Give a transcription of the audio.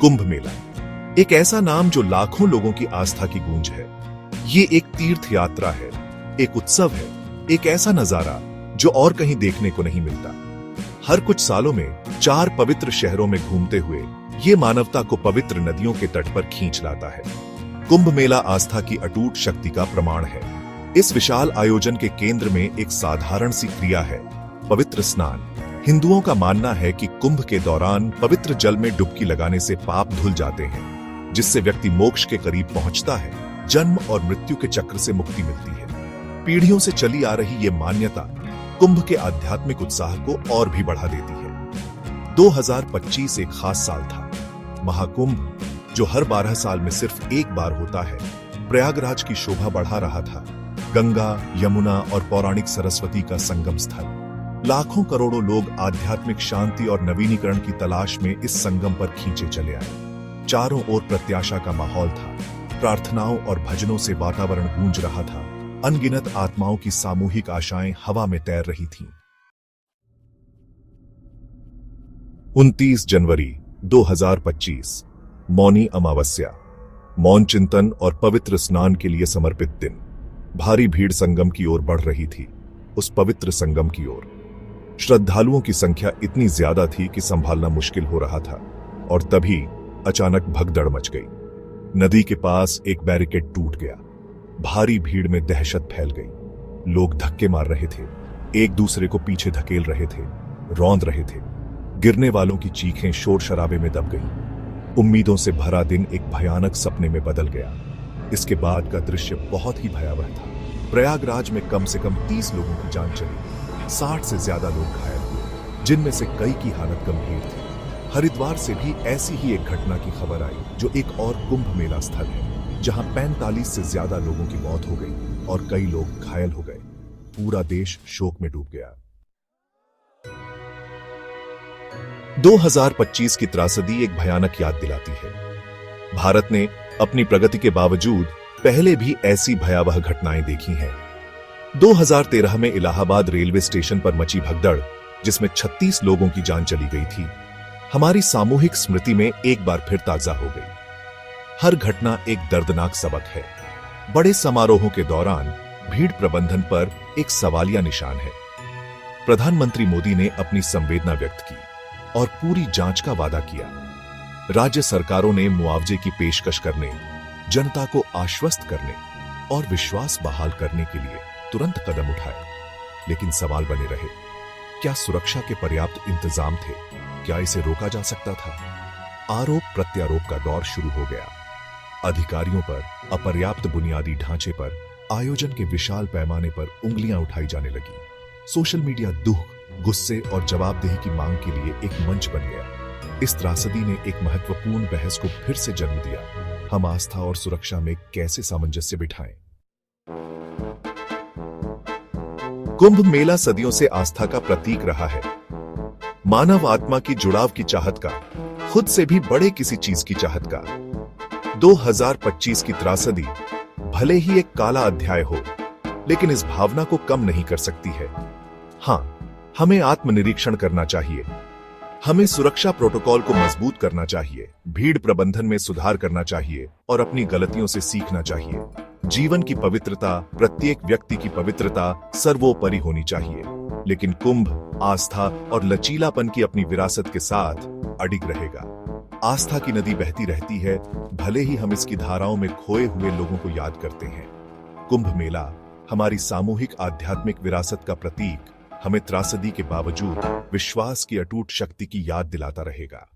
कुंभ मेला एक ऐसा नाम जो लाखों लोगों की आस्था की गूंज है। ये एक तीर्थ यात्रा है, एक उत्सव है, एक ऐसा नजारा जो और कहीं देखने को नहीं मिलता। हर कुछ सालों में 4 पवित्र शहरों में घूमते हुए ये मानवता को पवित्र नदियों के तट पर खींच लाता है। कुंभ मेला आस्था की अटूट शक्ति का प्रमाण है। इस विशाल आयोजन के केंद्र में एक साधारण सी क्रिया है, पवित्र स्नान। हिंदुओं का मानना है कि कुंभ के दौरान पवित्र जल में डुबकी लगाने से पाप धुल जाते हैं, जिससे व्यक्ति मोक्ष के करीब पहुंचता है, जन्म और मृत्यु के चक्र से मुक्ति मिलती है। पीढ़ियों से चली आ रही ये मान्यता कुंभ के आध्यात्मिक उत्साह को और भी बढ़ा देती है। 2025 एक खास साल था। महाकुंभ, जो हर 12 साल में सिर्फ एक बार होता है, प्रयागराज की शोभा बढ़ा रहा था। गंगा, यमुना और पौराणिक सरस्वती का संगम स्थल। लाखों करोड़ों लोग आध्यात्मिक शांति और नवीनीकरण की तलाश में इस संगम पर खींचे चले आए। चारों ओर प्रत्याशा का माहौल था। प्रार्थनाओं और भजनों से वातावरण गूंज रहा था। अनगिनत आत्माओं की सामूहिक आशाएं हवा में तैर रही थीं। 29 जनवरी 2025, मौनी अमावस्या। मौन चिंतन और पवित्र स्नान के लिए समर्पित दिन। भारी भीड़ संगम की ओर बढ़ रही थी। उस पवित्र संगम की ओर श्रद्धालुओं की संख्या इतनी ज्यादा थी कि संभालना मुश्किल हो रहा था। और तभी अचानक भगदड़ मच गई। नदी के पास एक बैरिकेड टूट गया। भारी भीड़ में दहशत फैल गई। लोग धक्के मार रहे थे, एक दूसरे को पीछे धकेल रहे थे, रौंद रहे थे। गिरने वालों की चीखें शोर शराबे में दब गईं। उम्मीदों से भरा दिन एक भयानक सपने में बदल गया। इसके बाद का दृश्य बहुत ही भयावह था। प्रयागराज में कम से कम 30 लोगों की जान चली। 60 से ज्यादा लोग घायल हुए, जिनमें से कई की हालत गंभीर थी। हरिद्वार से भी ऐसी ही एक घटना की खबर आई, जो एक और कुंभ मेला स्थल है, जहां 45 से ज्यादा लोगों की मौत हो गई और कई लोग घायल हो गए। पूरा देश शोक में डूब गया। 2025 की त्रासदी एक भयानक याद दिलाती है। भारत ने अपनी प्रगति के बावजूद पहले भी ऐसी भयावह घटनाएं देखी हैं। 2013 में इलाहाबाद रेलवे स्टेशन पर मची भगदड़, जिसमें 36 लोगों की जान चली गई थी, हमारी सामूहिक स्मृति में एक बार फिर ताजा हो गई। हर घटना एक दर्दनाक सबक है। बड़े समारोहों के दौरान भीड़ प्रबंधन पर एक सवालिया निशान है। प्रधानमंत्री मोदी ने अपनी संवेदना व्यक्त की और पूरी जांच का वादा किया। राज्य सरकारों ने मुआवजे की पेशकश करने, जनता को आश्वस्त करने और विश्वास बहाल करने के लिए तुरंत कदम उठाए। लेकिन सवाल बने रहे, क्या सुरक्षा के पर्याप्त इंतजाम थे? क्या इसे रोका जा सकता था? आरोप प्रत्यारोप का दौर शुरू हो गया। अधिकारियों पर, अपर्याप्त बुनियादी ढांचे पर, आयोजन के विशाल पैमाने पर उंगलियां उठाई जाने लगी। सोशल मीडिया दुख, गुस्से और जवाबदेही की मांग के लिए एक मंच बन गया। इस त्रासदी ने एक महत्वपूर्ण बहस को फिर से जन्म दिया। हम आस्था और सुरक्षा में कैसे सामंजस्य बिठाएं? कुंभ मेला सदियों से आस्था का प्रतीक रहा है। मानव आत्मा की जुड़ाव की चाहत का, खुद से भी बड़े किसी चीज की चाहत का। 2025 की त्रासदी भले ही एक काला अध्याय हो, लेकिन इस भावना को कम नहीं कर सकती है। हां, हमें आत्मनिरीक्षण करना चाहिए। हमें सुरक्षा प्रोटोकॉल को मजबूत करना चाहिए, भीड़ प्रबंधन में सुधार करना चाहिए और अपनी गलतियों से सीखना चाहिए। जीवन की पवित्रता, प्रत्येक व्यक्ति की पवित्रता सर्वोपरि होनी चाहिए। लेकिन कुंभ आस्था और लचीलापन की अपनी विरासत के साथ अडिग रहेगा। आस्था की नदी बहती रहती है, भले ही हम इसकी धाराओं में खोए हुए लोगों को याद करते हैं। कुंभ मेला हमारी सामूहिक आध्यात्मिक विरासत का प्रतीक हमें त्रासदी के बावजूद विश्वास की अटूट शक्ति की याद दिलाता रहेगा।